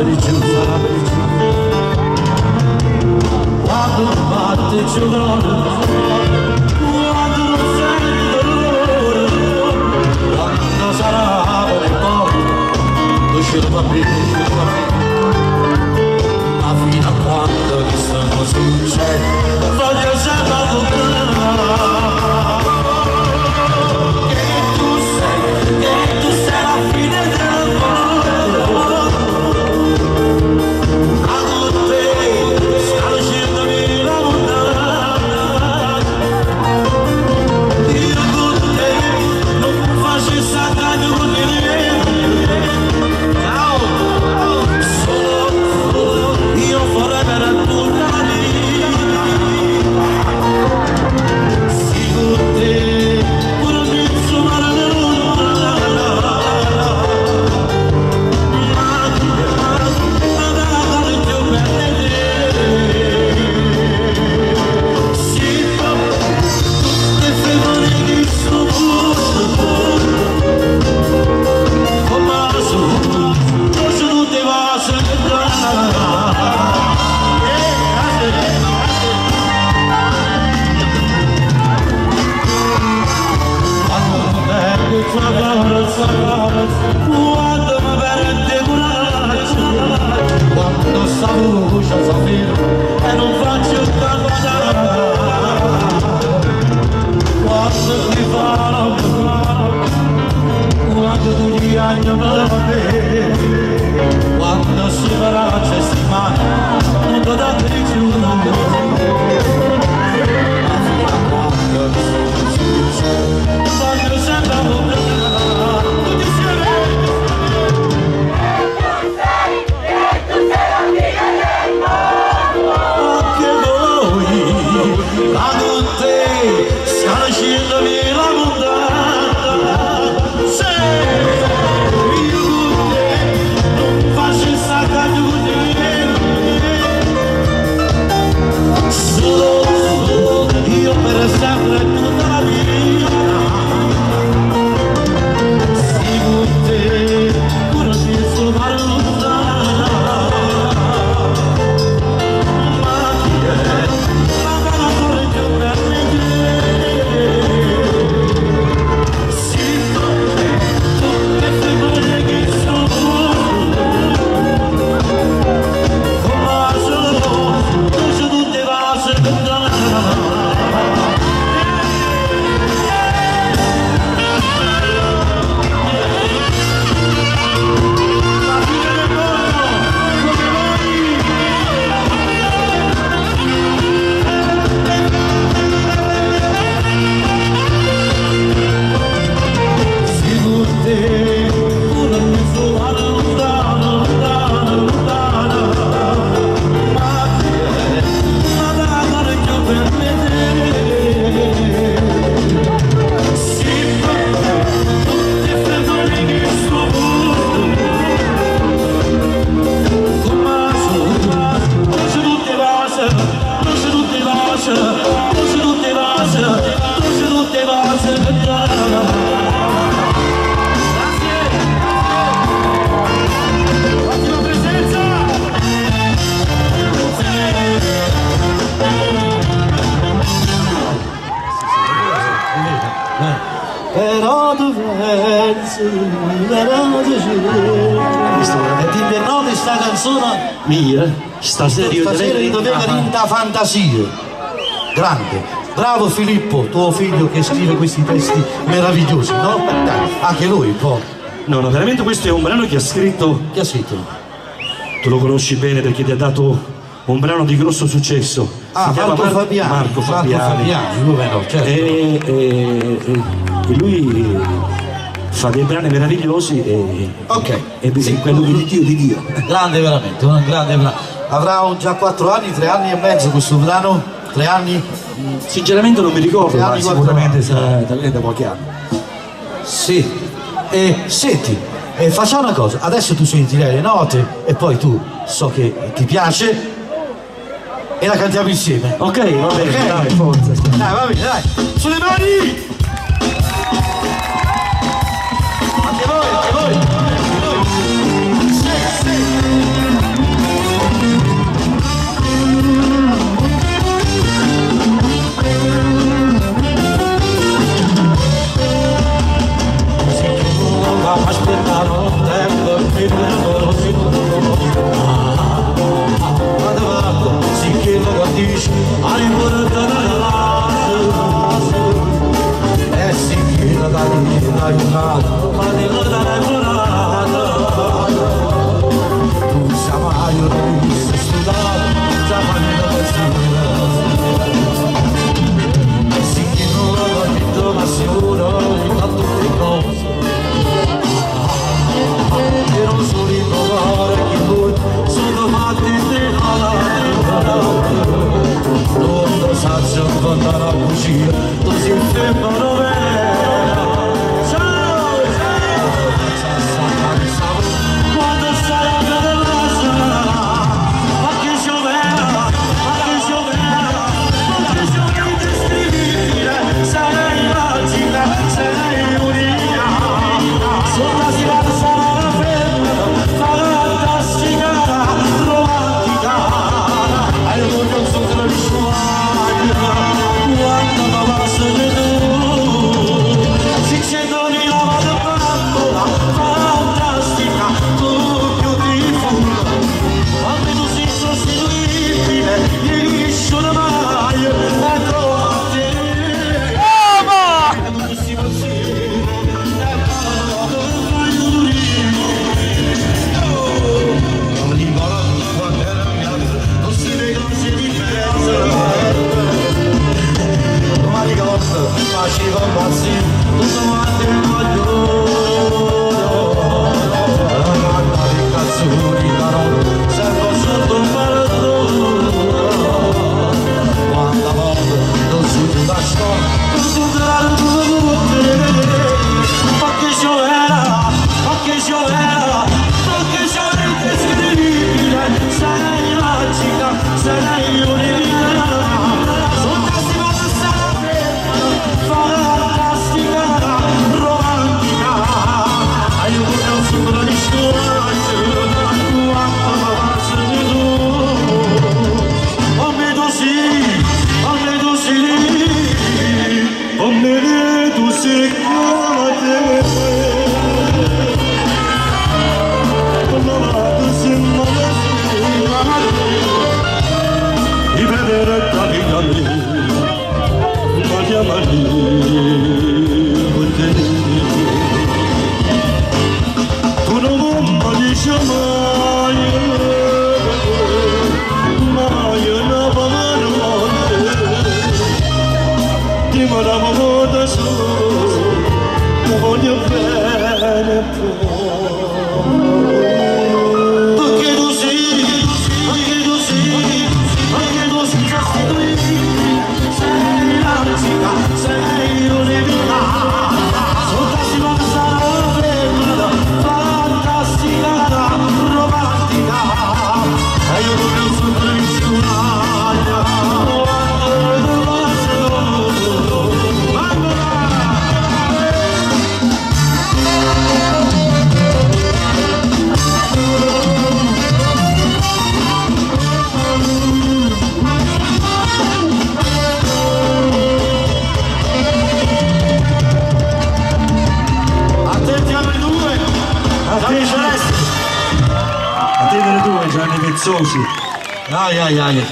per giù. Quando batte il giorno, quando non sento dolore, quando sarà per il porto, uscirò a bere, ma fino a quando che sono sincero, voglio sempre avvocato. Che tu sei la fine del mondo, a te sta uscendomi la montagna, io con te non faccio il saccaglio con niente, solo io vorrei per tornare, sì con te pure mi insomare le quando mi perde coraggio, quando sta voce fa vero e non faccio parlare, quando ti fa la mano, quando tu gli agni per me, quando si braccia e si mani, non ti dà giù, ma fino a quando mi sono sincero, voglio sempre avvocato. Però dovresti no di sta canzone mia, stasera io doveva rinda fantasia grande. Bravo Filippo, tuo figlio che scrive questi testi meravigliosi, no? Dai, anche lui un po'. No, veramente questo è un brano che ha scritto. Chi ha scritto? Tu lo conosci bene perché ti ha dato un brano di grosso successo. Ah, Marco Fabiani. Marco Fabiani, come no, certo. E lui fa dei brani meravigliosi ok. E sì, quello di Dio. Grande veramente, un grande brano. Avrà già 4 anni, 3 anni e mezzo questo brano? 3 anni? Sinceramente non mi ricordo, ma sicuramente sarà da qualche anno. Sì. Senti, facciamo una cosa, adesso tu sentirai le note e poi tu so che ti piace e la cantiamo insieme. Ok, va bene, okay. Dai, forza. Dai, va bene, dai. Sulle mani! Anche voi, anche voi. Sì, sì.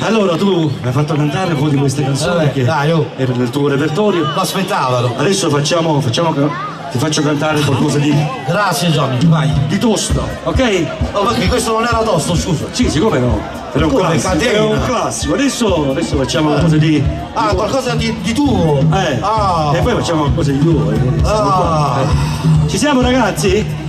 Allora tu mi hai fatto cantare un po' di queste canzoni che dai, oh. erano nel tuo repertorio. Lo aspettavano. Adesso ti faccio cantare qualcosa di Grazie Johnny, vai. tosto, ok? Oh, perché questo non era tosto, scusa. Sì, siccome no? È un Come classico, catena? è un classico. Adesso facciamo qualcosa di... Ah, qualcosa di tuo. Ah. E poi facciamo qualcosa di tuo. Ah. Ci siamo ragazzi?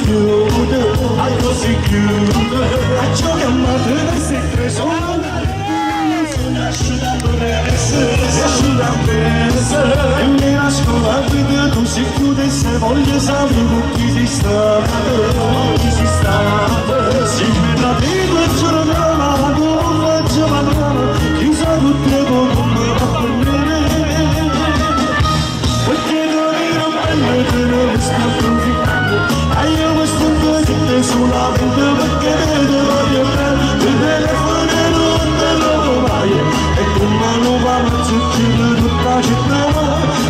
chiude, così chiude, a ciò che ammate si è preso. E mi nascono a vita tu si chiude se voglio sapere con chi si sta, si mette vivo e giornata non faccio parlare chissà tutte come va a venire perché non bello che non sta approfittando e io mi sto così solamente perché te voglio bene il telefono non te lo mai e come non va a succedere tutta la città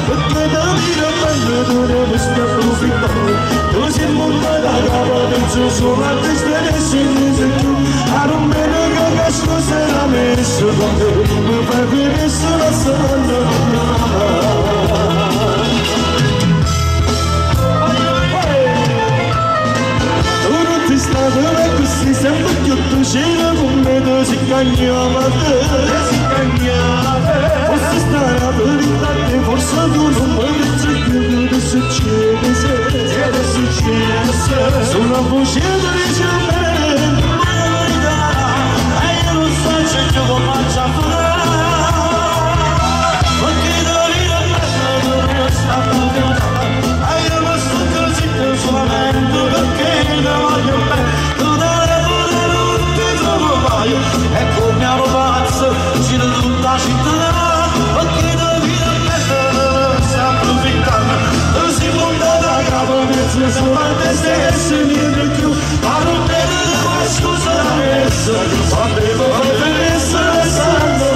perché da vita bello che non sta approfittando tu sei montato da capo penso solo a te stesso e mi sei tu a non bene che questo se l'ha messo con te mi fai vedere la strada stata così sempre più tu c'era con me tu si cagnavate forse stare a verità forse tu non vuoi più che succede sulla voce dice bene e io non so se io come faccio a fare perché da vita non sta più e io non sto così solamente perché da e come a ragazzo gira tutta la città perché da vita bella sta approfittando tu si monta da capo mezzo solo a te stesso e niente più ma non te ne scusa adesso sapevo che essere santo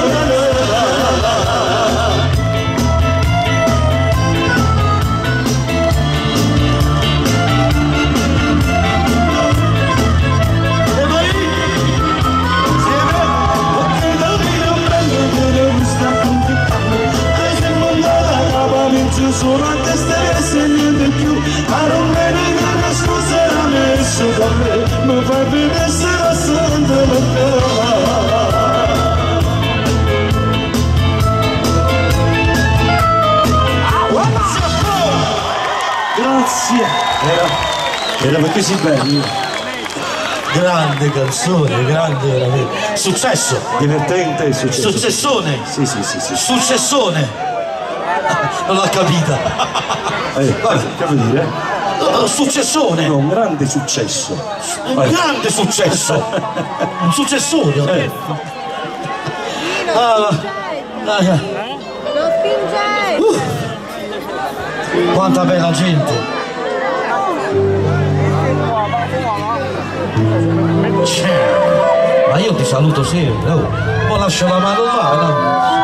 solo a te stesso e niente più ma non vedi che la scusa era messo da me mi fai vedere se la sento per Grazie. Era perché si bello. Grande canzone, grande veramente. Successo. Divertente e successo. Successone. Sì. Successone. Non l'ha capita. Che vuol dire? Successone. Un grande successo. Un grande successo. Un successore, ho detto. Lo spingete! Quanta bella gente. Ma io ti saluto sempre, oh. Poi lascio la mano là, no?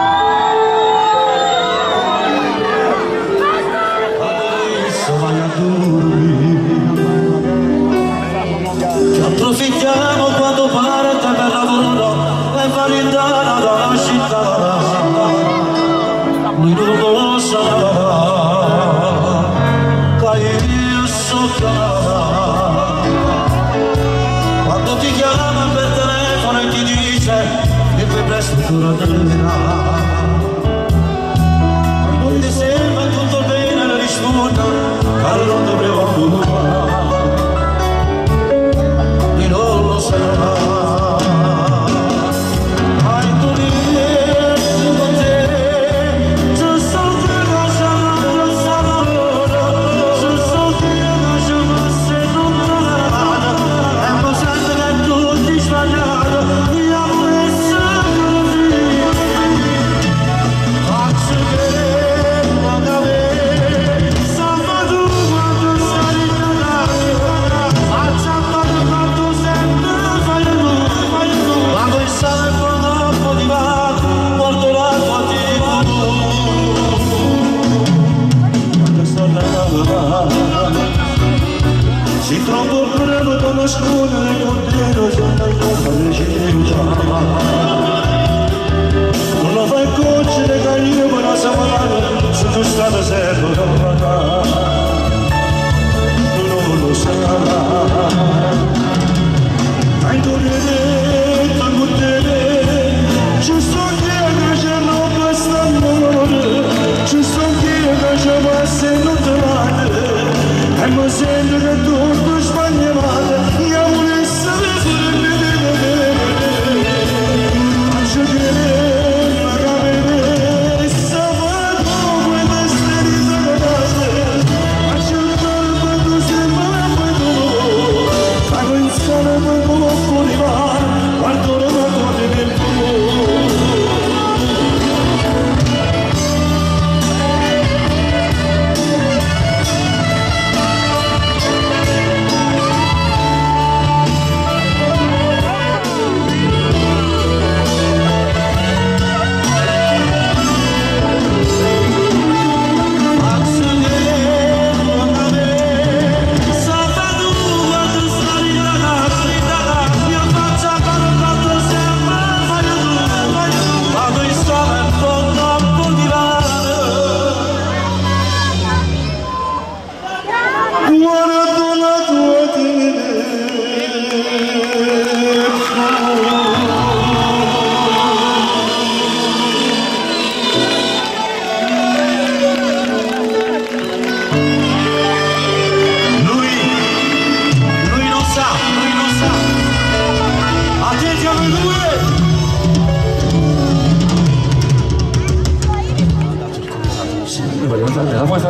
approfittiamo quando parte per lavoro e va lontano dalla città lui non lo sa che io so quando ti chiama per telefono e ti dice che poi presto tornerà non ti sembra tutto bene la risposta caro non dovremo curare si troppo bravo con la scuola e con te non non lo fai cogliere che io me la sapere se tu stato servo non lo sai hai detto con te ci sto che c'è non basta amore ci sto che c'è ma se non te vale e mi sento che tutto sbaglio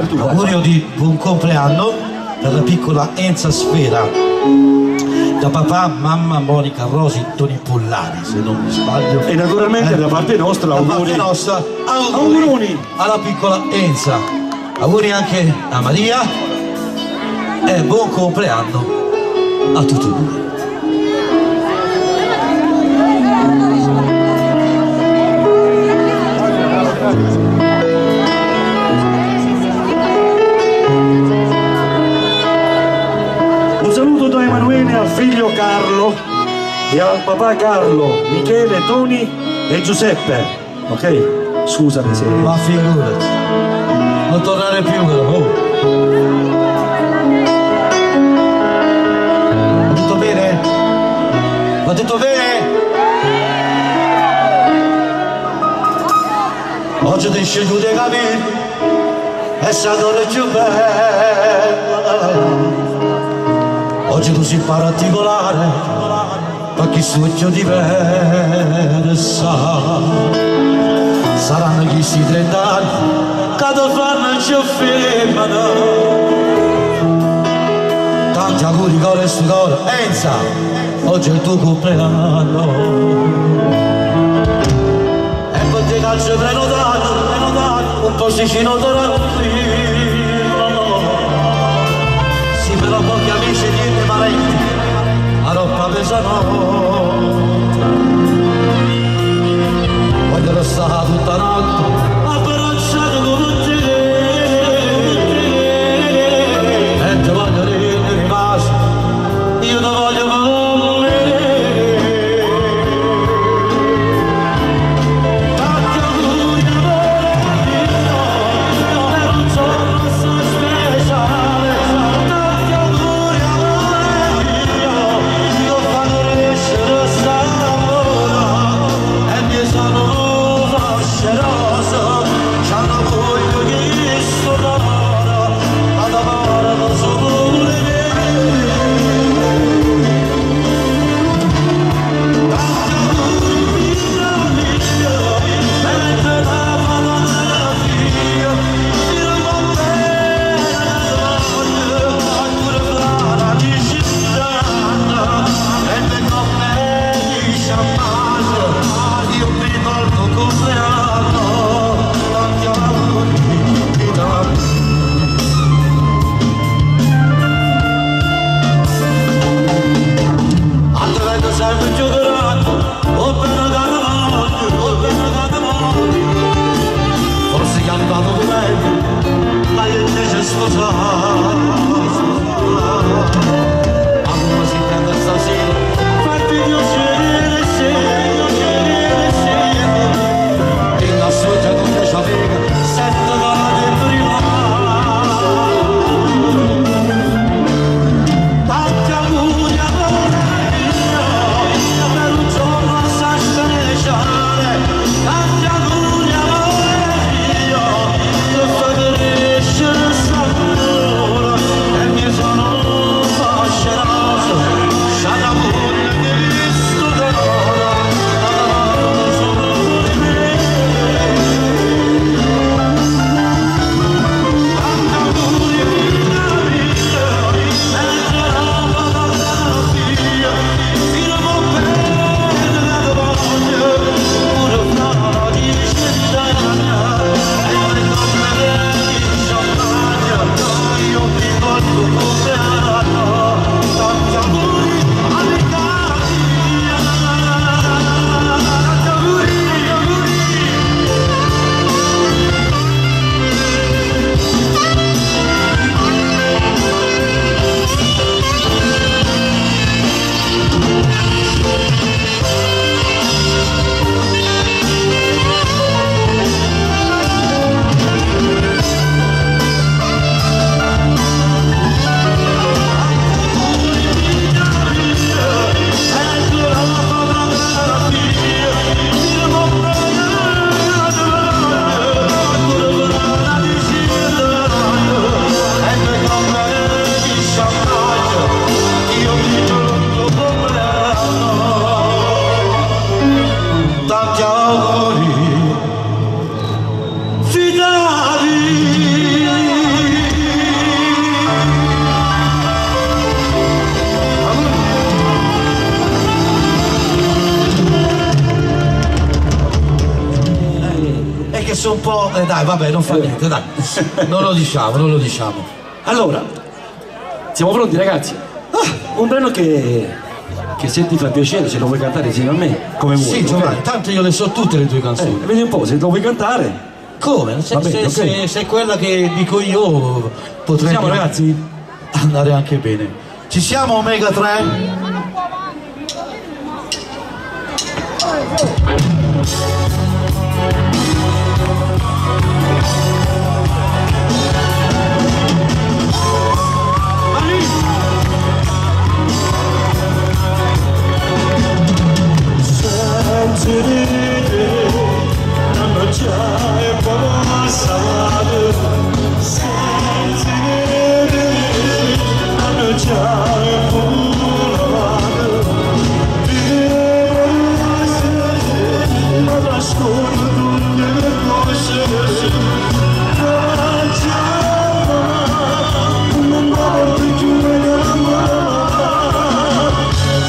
tu. Augurio di buon compleanno per la piccola Enza Sfera, da papà, mamma, Monica, Rosi, Toni Pollari, se non mi sbaglio. E naturalmente da parte nostra Da auguri. parte nostra, Auguroni. alla piccola Enza. Auguri anche a Maria e buon compleanno a tutti e due. Un saluto da Emanuele al figlio Carlo e al papà Carlo, Michele, Toni e Giuseppe. Ok? Scusami se. Ma figurati, non tornare più però. Oh. Va tutto bene? Va tutto bene? Oggi ti scelgo di capire, è stato il più bello. Oggi tu sei particolare, ma chi succhio diversa. Saranno chi si 30 anni, che ti fanno ci femmina. Tanti auguri con il suo cuore, Enza, oggi è il tuo compleanno. E con te calcio prenotato, un posticino tranquillo. Sì, però pochi amici e niente parenti, a roba pesanotte. Voglio restare tutta notte, abbracciato come te. E ti voglio rendere pace, io ti voglio con me. Tanti auguri amore mio, per un giorno assai speciale. Tanti auguri amore mio, io fanno crescere quest'amore. E mi sono fasceroso, c'hanno voglio che sto d'amore, ma d'amore non so pure me. Tanti auguri mio, mentre la fotografia tira con me la voglia, ancora fra di città, e me con me di champagne, io prima il tuo compleanno, tanti auguri ti do. Andrei sempre giocato, oh bene che ti voglio, oh bene che ti voglio. Forse che è arrivato meglio, ma io invece ma come si prende stasera, fatti piacere, sì. In assoluto non mi c'aveva, sento che la prima. Tanti auguri amore mio, per un giorno assai speciale. Tanti auguri amore mio, per far crescere quest'amore. messo un po'. Dai, vabbè, non fa niente, dai. Non lo diciamo, non lo diciamo. Allora, siamo pronti ragazzi? Un brano che se ti fa piacere, se lo vuoi cantare insieme a me, come vuoi. Sì, ok? Giovanni, tanto io le so tutte le tue canzoni. Vedi un po', se lo vuoi cantare. Come? Se, Va bene, se- ok. se è quella che dico io, potrebbe Siamo ragazzi? andare anche bene. Ci siamo, Omega 3?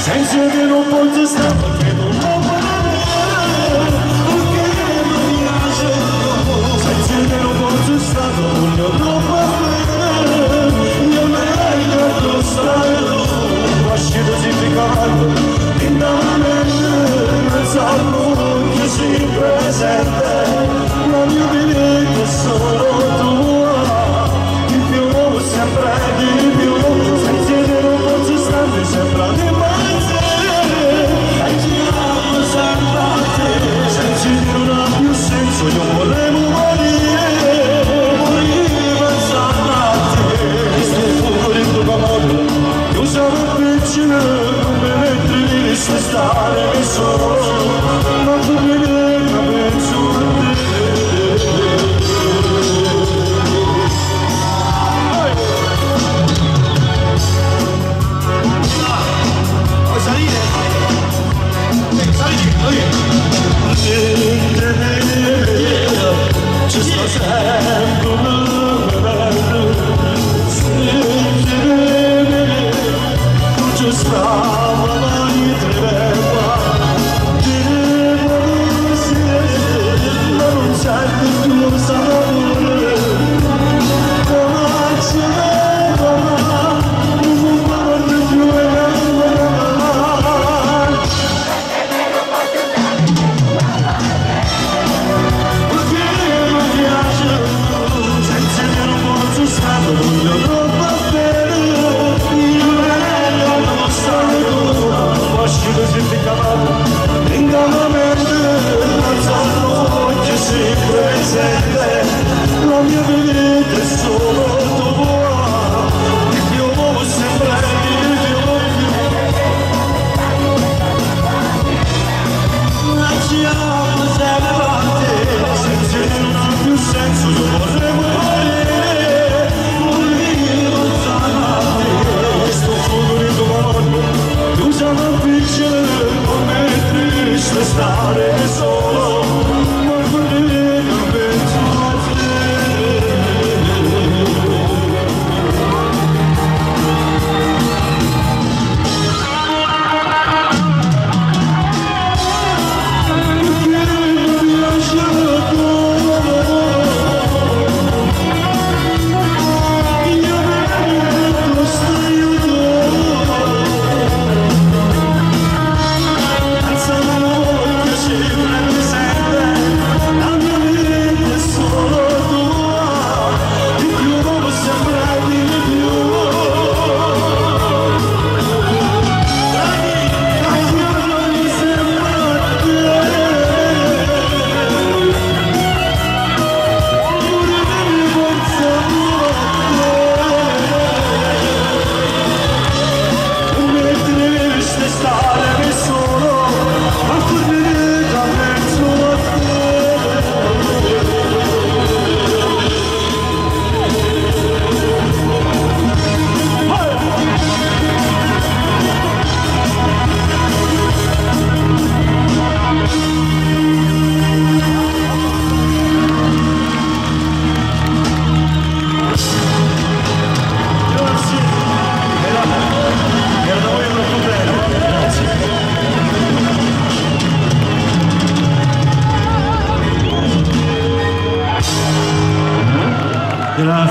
Senza che non posso stare, perché non lo voglio, perché mi piace, senza che non posso stare, voglio troppo bene, io meglio stare, lasciate significato, in mente, pensando che si presente, la mia vita è solo tua, di più, sempre di più, senza che non posso stare, sembra di me. Io volevo morire pensando a te. E se fuoco del tuo amore, io sarò vicino, non me ne devi stare solo, non tu mi devi penso a te. Puoi salire? Salire, ci sto sempre non ci stava mai tremeva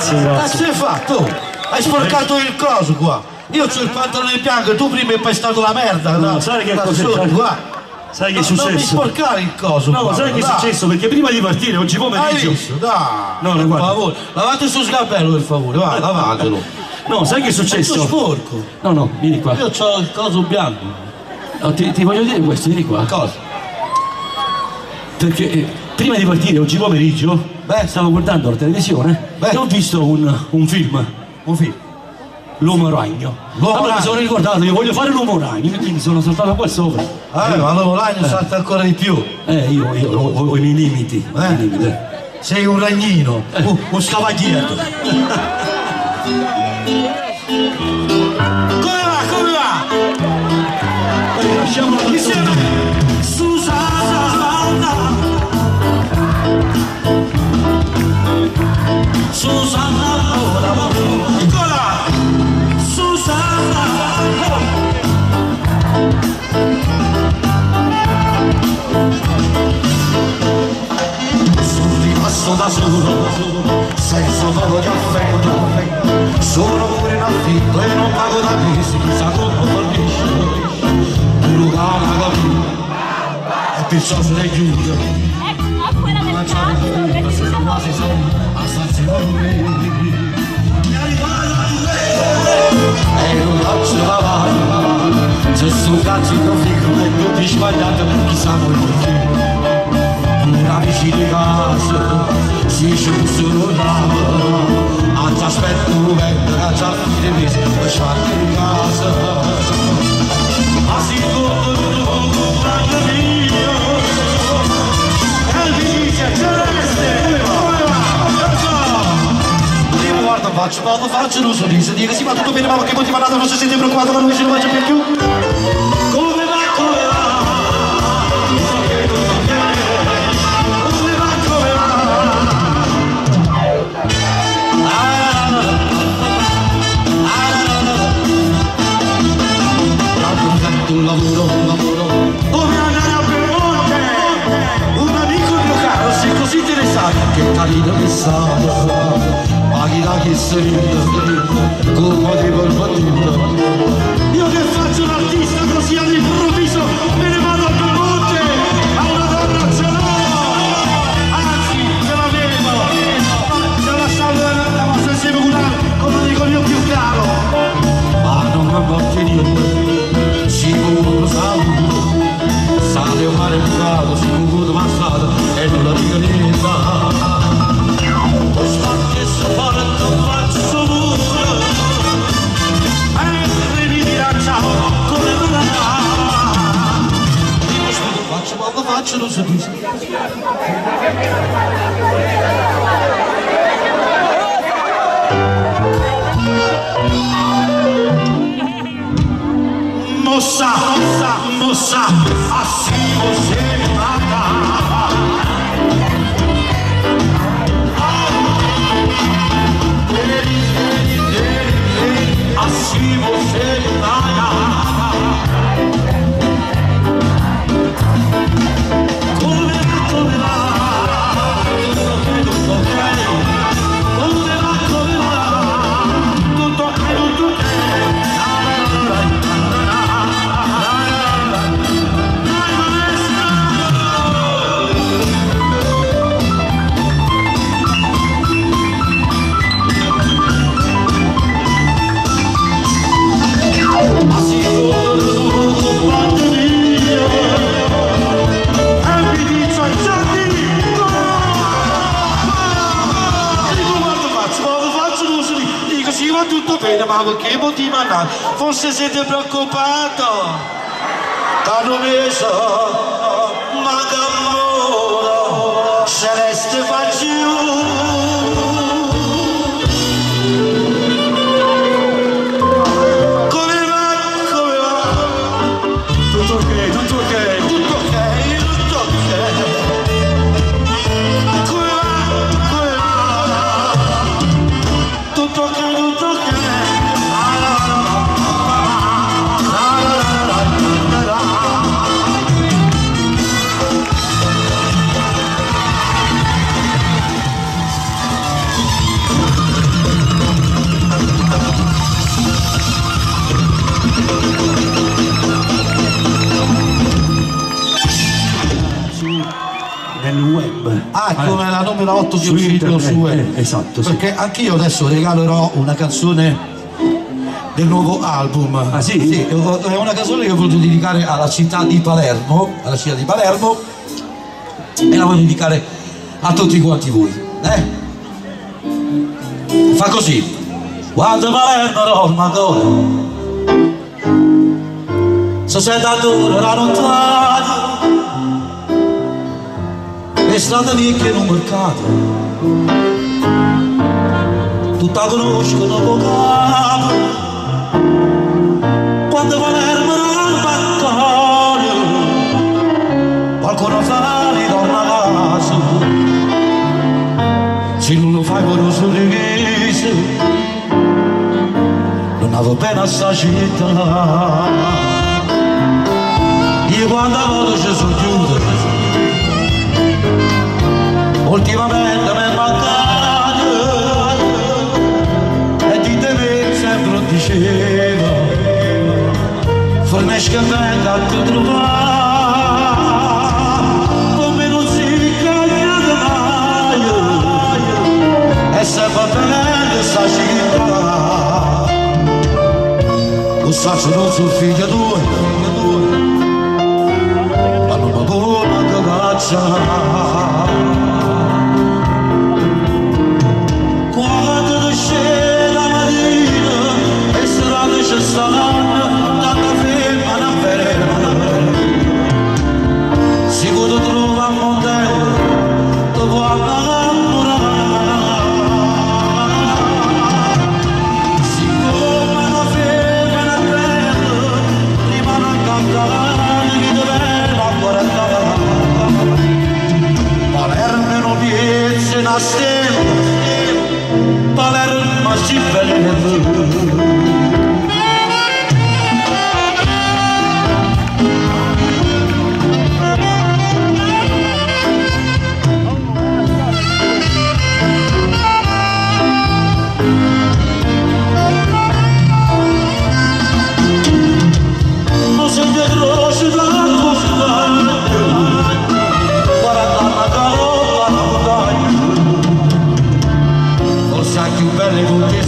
Grazie, grazie. Cazzo hai fatto? Hai sporcato il coso qua. Io c'ho il pantalone bianco e tu prima hai pestato la merda. No, sai che cosa qua? Sai che è Non mi successo? sporcare il coso. No, qua, sai che è dai. successo? Perché prima di partire, oggi Hai pomeriggio. visto? Dai. No, per guarda. favore. Lavate sul sgabello per favore, vai, lavatelo. No, sai che è Tutto successo? sporco. No, vieni qua. Io c'ho il coso bianco. No, ti voglio dire questo, vieni qua. Cosa? Perché prima di partire, oggi pomeriggio, stavo guardando la televisione e ho visto un film. Un film. L'uomo ragno. Allora mi ragno. sono ricordato, io voglio fare l'uomo ragno, quindi sono saltato qua sopra. Ma l'uomo ragno salta ancora di più. Io ho i miei limiti. i miei limiti. Sei un ragnino, un scavagliere. Come va? Lasciamo Insieme. Susanna, piccola. Susanna. Sul rimasto da solo, senza modo di affetto, sono pure in affitto e non pago da mesi, chissà come fallisce, pure una capita, e perciò se ne chiudo. Ecco, quella del cazzo, che ci siamo Quasi sono a San e non faccio la mano, se su cazzo non fico e tutti sbagliato, chissà perché. Una vicina di casa, si c'è un solo là, a ti aspetto un vento, a già fine mese, per sciarti in casa. Ma si ricordo di tuo compagno mio, e mi dice Celeste, come va? Prima guarda, faccio un sorriso, dire sì, va tutto bene, ma che motivato, non si sente preoccupato quando non faccio più? Come va? Un lavoro, come andare a Piemonte, un amico mio caro, sei così interessato, che carino che sa, ma chi da che sorride, come devo il battito. Io che faccio l'artista così all'improvviso, me ne vado a Piemonte, a una donna ce l'ho, anzi ce l'avevo, ce la stavo insieme con un amico mio più caro, ma non mi va finire. Sicuro sale un mare bucato, sicuro passato e non la dico niente. Lo stesso fare non faccio nulla e mi rilanciamo come una io sto faccio, ma lo faccio non so più. Moça, assim você me mata. Assim você me mata. Come va? Come va? Tutto tutto bene, ma perché motivo andare? Forse siete preoccupato? T'hanno messo, ma d'amore, Celeste faccio. Come va? Tutto ok, tutto ok. Tutto ok, tutto ok. Come va? Tutto ok, tutto ok. Ah, come la numero 8 che è su uscito internet, su esatto, sì. perché anch'io adesso regalerò una canzone del nuovo album. Ah, sì? Sì, è una canzone che ho voluto dedicare alla città di Palermo, e la voglio dedicare a tutti quanti voi. Fa così. Quando Palermo era un matore, società dura la lontana, e strade vecchie in un mercato, tutta conoscono pocato. Quando Palermo era un bancone, qualcuno fa ritorna a casa, se non lo fai con un sorriso, non avevo bene a sta città. Io quando voto ci sono chiuso, ultimamente mi è mancato, e di te sempre diceva, fornisci che venga a ti trovare, come non si cagata mai, e sempre bene sta città. Lo saccio non sono figlio tuo, ma non mi buona cagaccia. Quando tu scende la mattina e strade ci stanno, tanta ferma non ferma, sicuro trova un mondello dopo innamorare. Siccome una ferma non bella, prima non cantare chi doveva guardare. Palermo non piensa in astempo, Palermo si vede. Non si croce da montagna, guarda la galoppa la montagna, forse anche un belle con te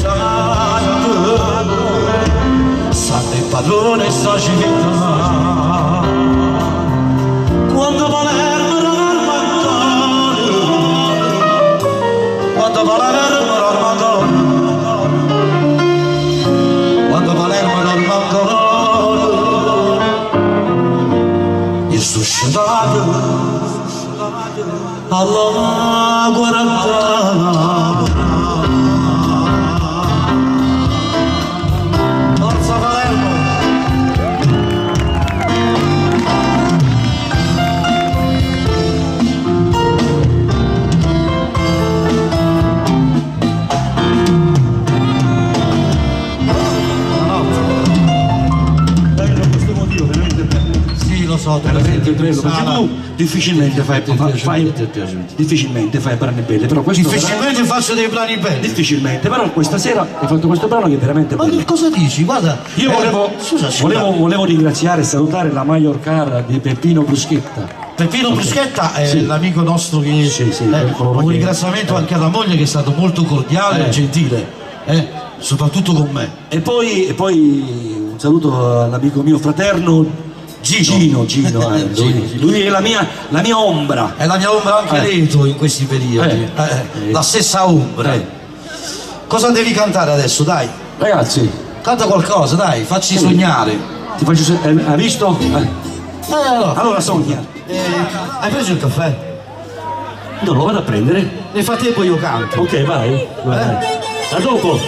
sanno il padrone sta città. Quando Palermo era al mattone, quando Palermo era al mattone, quando Palermo era al mattone, io sto scedato alla quarantana. Forza Palermo! Per questo motivo veramente bello. Sì, lo so, Veramente bello, perché tu difficilmente fai brani belli, però questo difficilmente faccio dei brani belli. difficilmente, però questa sera hai fatto questo brano che è veramente Ma bello. che cosa dici? Guarda, Io volevo ringraziare e salutare la maggior cara di Peppino Bruschetta. Peppino Bruschetta è Sì. l'amico nostro che Sì, un che- ringraziamento anche alla moglie che è stato molto cordiale e gentile, soprattutto con me. E poi un saluto all'amico mio fraterno Gino, lui è la mia ombra. È la mia ombra anche Reto in questi periodi, la stessa ombra. Cosa devi cantare adesso? Dai, Ragazzi, canta qualcosa, dai, facci sognare. ti faccio hai visto? Allora sogna. Hai preso il caffè? Non lo vado a prendere. Nel frattempo io canto. Ok, vai. A dopo.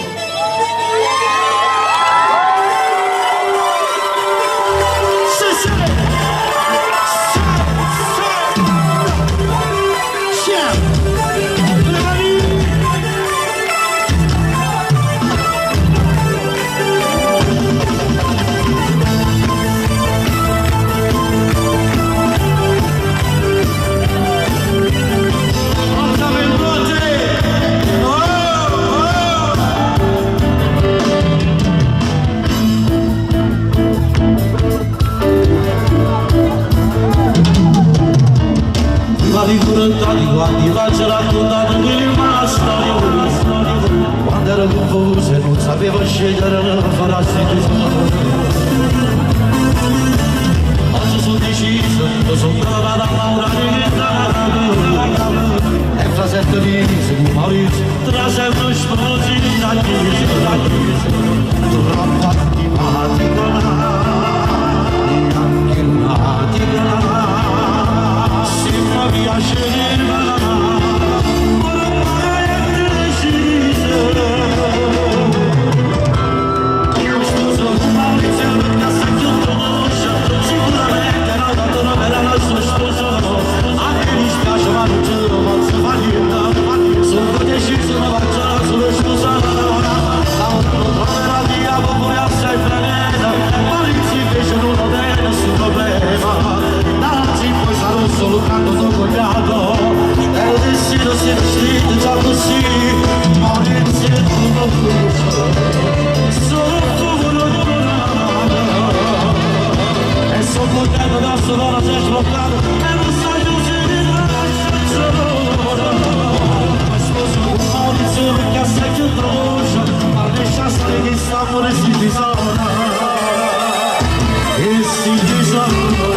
quanti faccio raccontato una storia, quando ero confuso e non sapevo scegliere non farassi oggi sono deciso, lo sono trovato a lavorare e fra 7 mesi di Maurizio tra sempre sposi di troppo antipatico neanche lunatica si fa piacere ormai è deciso io sposo con Maurizio perché se chiudo sicuramente no, tanto non era il suo sposo a me dispiace ma non ce lo posso fare niente sono deciso non faccio solo sposato non troverò via poi assai freneta Maurizio invece non ho nessun problema da oggi poi sarò solo tanto cognato ero deciso si è deciso già così Maurizio è tutto solo tu e sono contento da solo la sei sbloccato e non sai più se mi lascio sposo con Maurizio perché sei più dolce ma lascia stare che sta amore si bisogna e si bisogna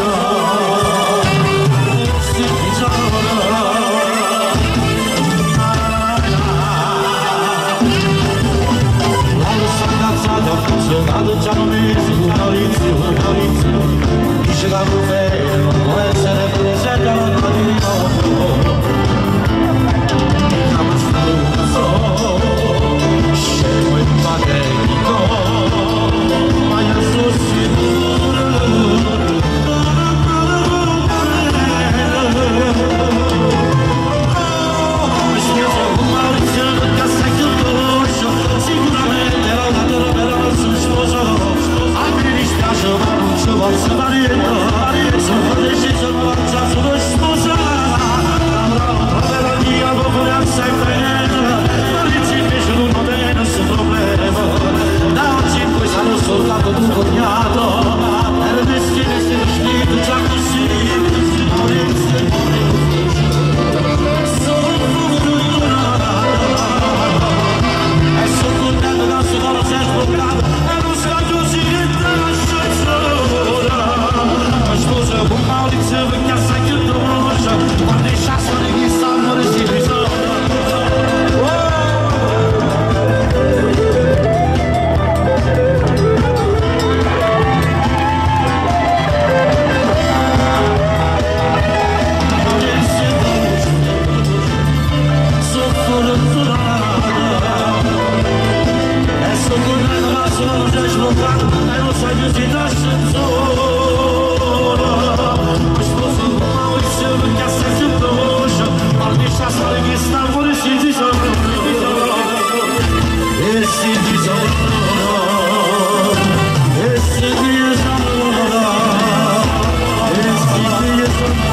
e si bisogna ho funzionato già un mese con Maurizio dice che non fermo può essere presente alla tua di nuovo ma stato un so scemo e patetico ma io sono sicuro mi scuso con Maurizio perché sei più dolce sicuramente ero dato sposo, a me dispiace ma non ci posso fare niente, sono deciso non faccio solo sposare, troverò via proprio assai bene, Maurizio invece non ho nessun problema, da oggi in poi sarò soltanto tuo cognato, era destino e sei scritto già così, Maurizio, sono e sono contento da solo sei sbloccato e non sta così niente lascia sola ma sposo con Maurizio perché sai che tu conosci quando i sassoni che stanno resili sono già sbloccato e non sai più si lascia sola mi sposo con Maurizio perché sei più veloce ma mi sa stare che sta fuori si disonora e si disonora e si disonora e si disonora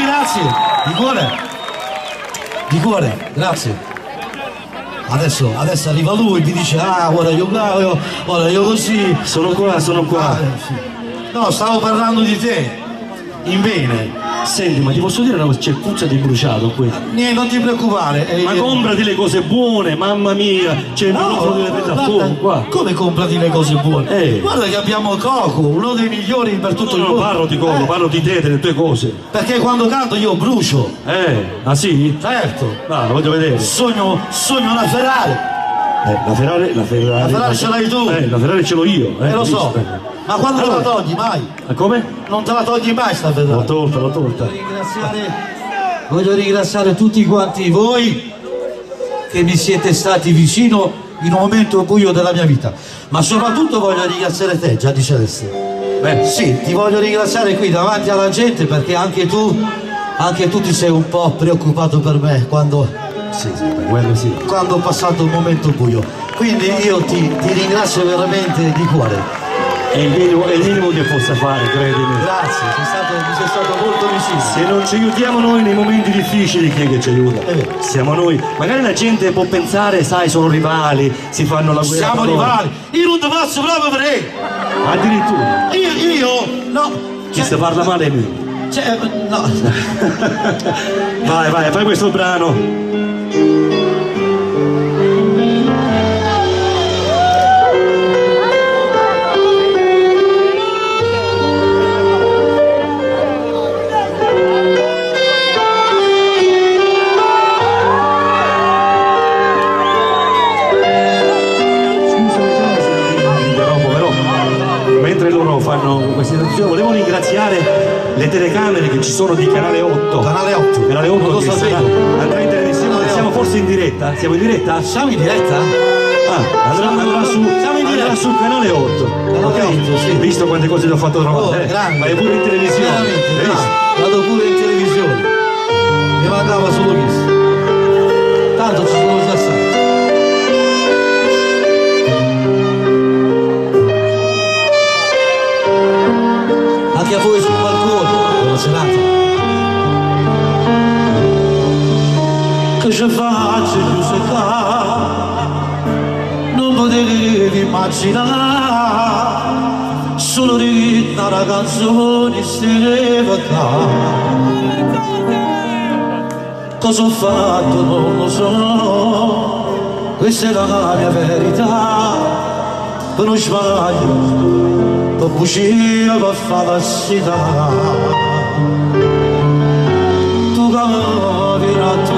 grazie, di cuore, grazie. Adesso arriva lui e mi dice ora io così. Sono qua. Sì. No, stavo parlando di te, in bene. Senti, ma ti posso dire una cosa? C'è puzza di bruciato qui. Niente, non ti preoccupare. Ma comprati le cose buone, mamma mia! C'è il microfono delle piattaforme qua. Come comprati le cose buone? Guarda che abbiamo Coco, uno dei migliori per tutto il mondo. Non parlo di Coco, parlo di te, delle tue cose. Perché quando canto io brucio. Ah sì? Certo. No, lo voglio vedere. Sogno una Ferrari. La Ferrari ce l'hai tu. La Ferrari ce l'ho io. Lo so. Ma quando te la togli mai? Come? Non te la togli mai sta Ferrari. L'ho tolta. Voglio ringraziare tutti quanti voi che mi siete stati vicino in un momento buio della mia vita, ma soprattutto voglio ringraziare te, Gianni Celeste. Sì, ti voglio ringraziare qui davanti alla gente perché anche tu ti sei un po' preoccupato per me quando ho passato un momento buio. Quindi io ti ringrazio veramente di cuore. è il minimo che possa fare, credimi. Grazie, mi sei stato molto vicino. Se non ci aiutiamo noi nei momenti difficili, chi è che ci aiuta? Siamo noi. Magari la gente può pensare, sai, sono rivali, si fanno la guerra. Siamo rivali, io non ti faccio proprio vedere. Addirittura. Io, no. Chi se parla male è lui. Cioè, no. Vai, fai questo brano. Mentre loro fanno questa situazione, volevo ringraziare le telecamere che ci sono di Canale 8. Canale 8. Canale 8 Non lo che sapevo. andrà in televisione. Siamo forse in diretta? Siamo in diretta? Siamo in diretta? Andrà sul Canale 8. Canale 8, sì. Visto quante cose ti ho fatto trovare? Grande. Vai pure in televisione. Veramente, Hai visto? vado pure in televisione. Mi mancava solo questo. Tanto ci sono già stato. Anche a voi sul balcone, buona serata. Che ci faccio Giuseppe, non potevi immaginare, solo di una canzone stava qua. Cosa ho fatto non lo so, questa è la mia verità, per non sbaglio, per bugia, per falsità. Tu capirai, tu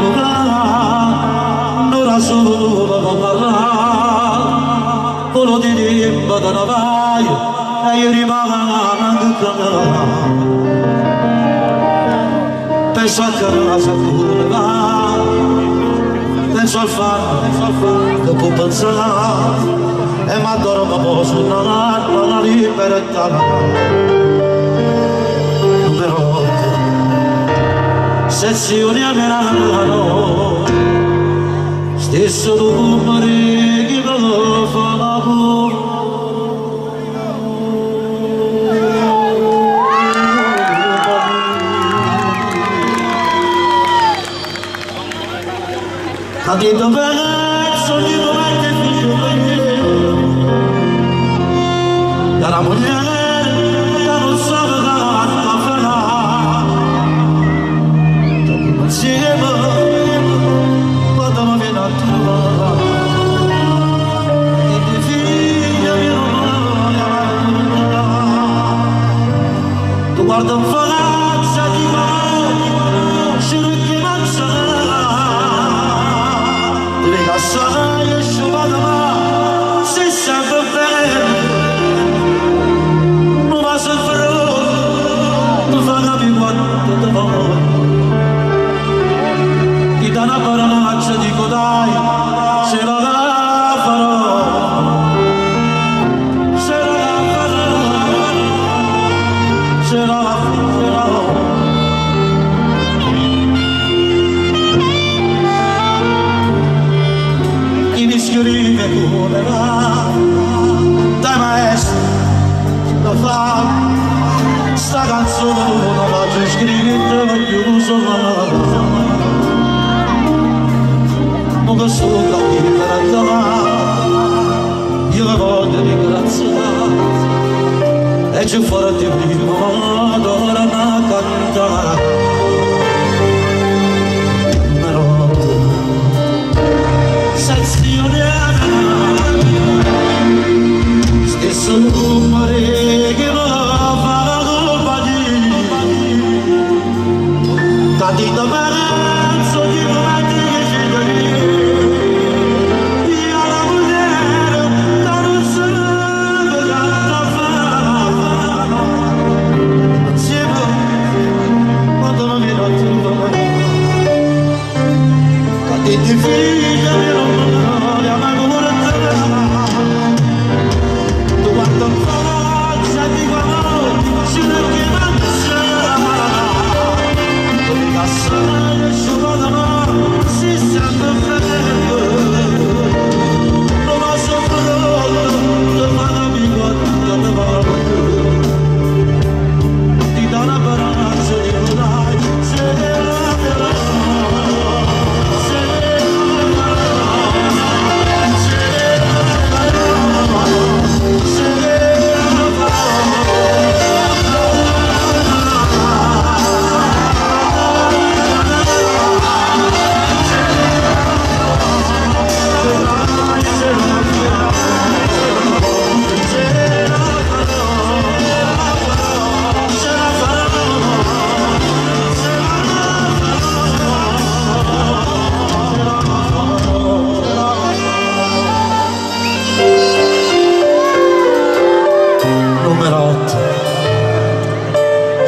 non la solo per parlare, quello di dimba da una vaia, e io rimango penso a casa come va, penso al fatto che può pensare, e mi addormo posso non la libertà. Però sezioni a Milano, stesso numeri che lo fa la ha detto bene, sogni momenti figlio dalla moglie che non sa quanta farà insieme quando mi viene a trovare e di figlia mia tu guarda in faccia di me giuro che non sarà sai e sciupata ma se sempre bene non va sempre tu fa capire quanto ti voglio ti dà una parolaccia dico dai ce la farò ce la farò ce la farò mi scrive come va dai maestro lo fa sta canzone la c'è scritta più sola ma che sono capito io la voglio ringraziare e ci farò di prima ora una cantare stesso numero che va fa la colpa di tanti d'apparenza di momenti che ci dai io la mulher da non sarebbe da fare insieme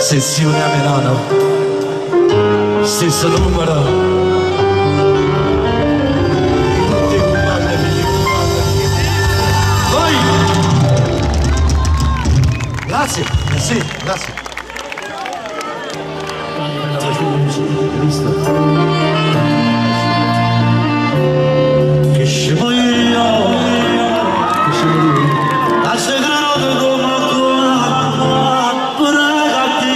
sezione a Milano, stesso numero. Vai! Grazie, sì, grazie. Che scemo io, la segreta come tua, pregati,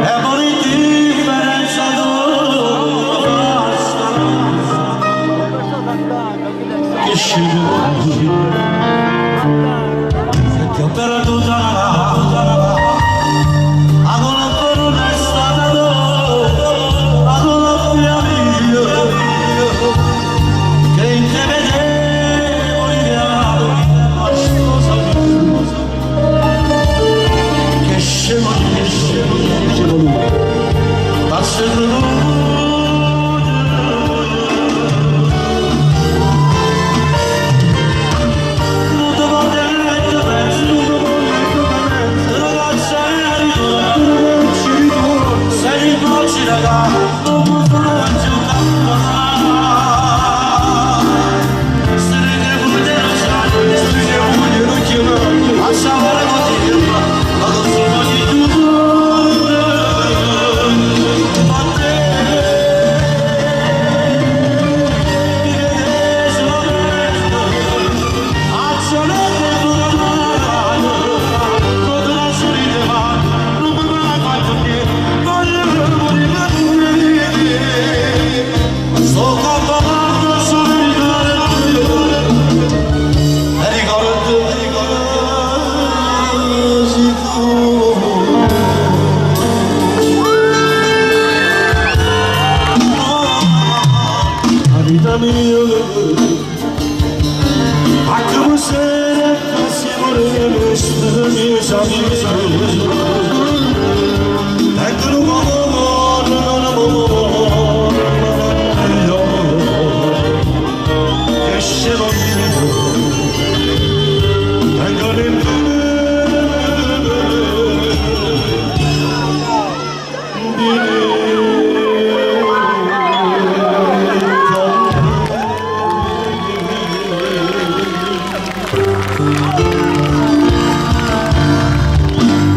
e poi differenza tua, basta. Che scemo io, se ti ho perduta,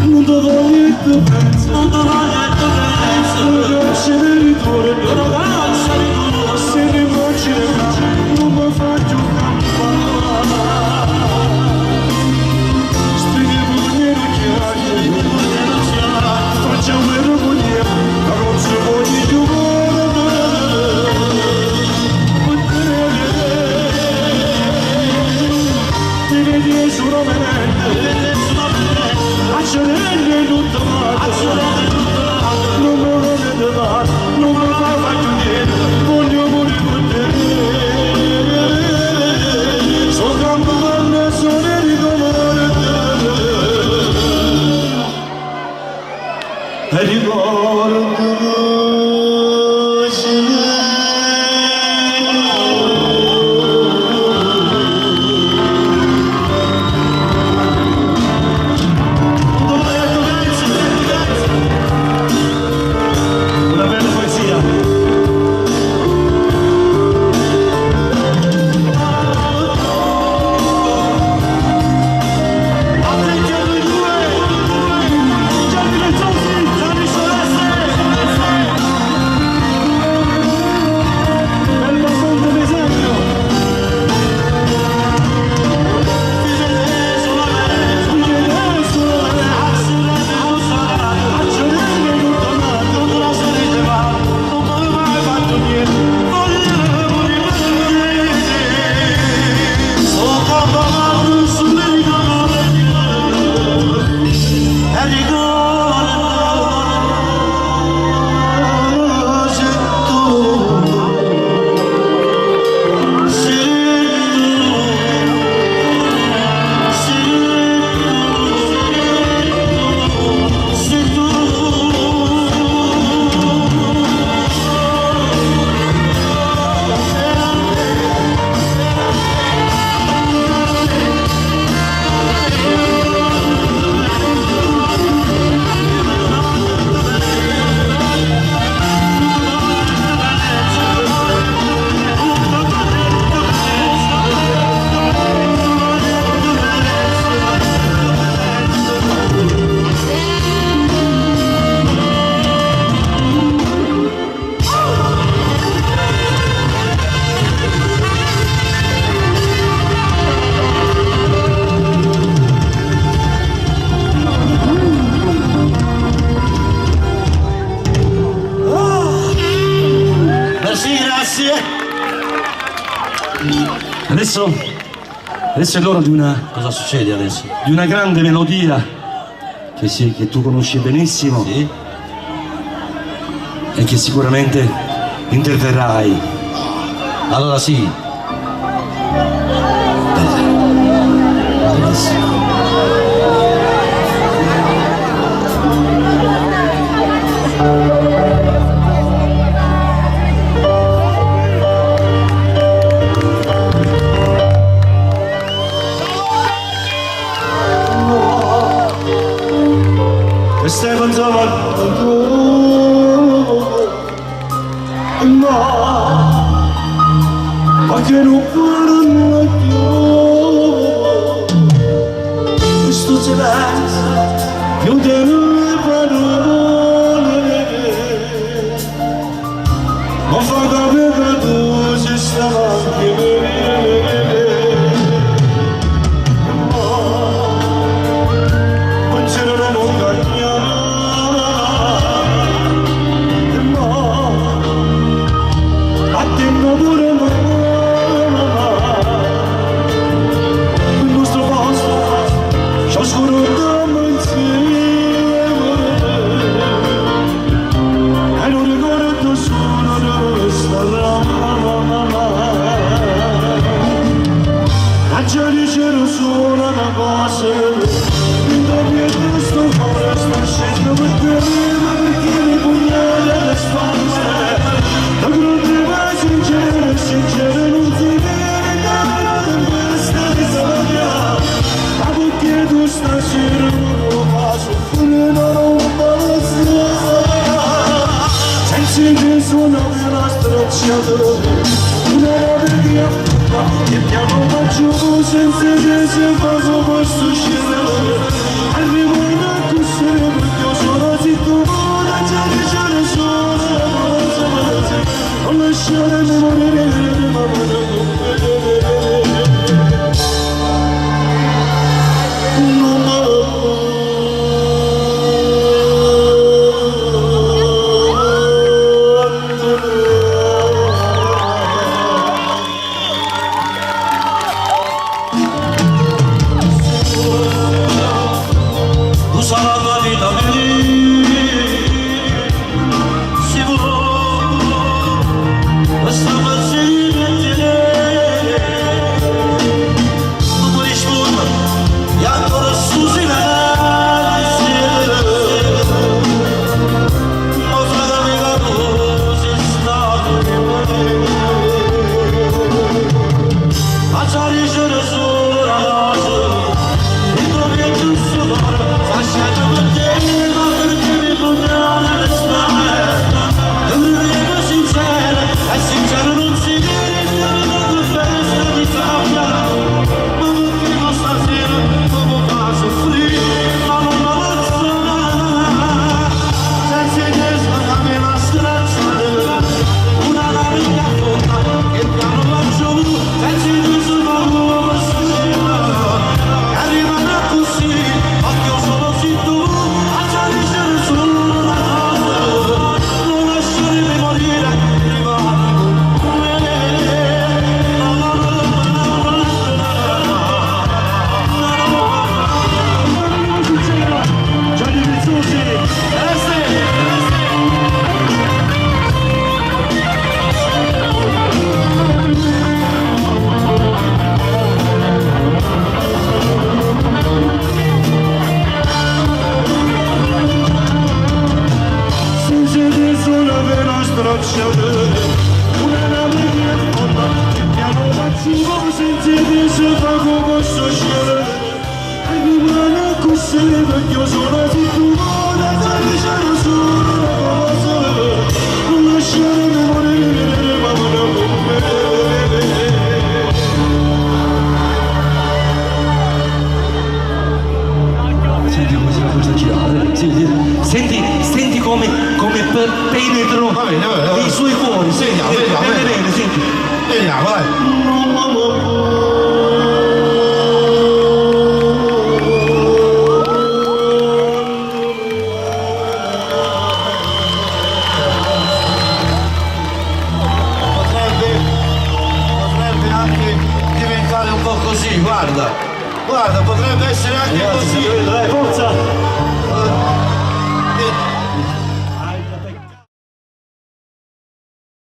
Non Adesso è l'ora di una, Cosa succede adesso? di una grande melodia che tu conosci benissimo Sì? e che sicuramente interverrai. Allora sì. Bellissimo. E stai pensando no, ma che non parlano più questo silenzio più delle parole ma fa capire che tu ci stai anche che piano faccio senza che si fa questo scivolo arrivo in a cussere perché io sono zitto da già dicere solo non lasciarmi morire ma senti come penetro i suoi cuori. Vediamo, Bene, senti. Vediamo, dai. guarda, guarda, potrebbe essere anche Ragazzi, così. dai, forza!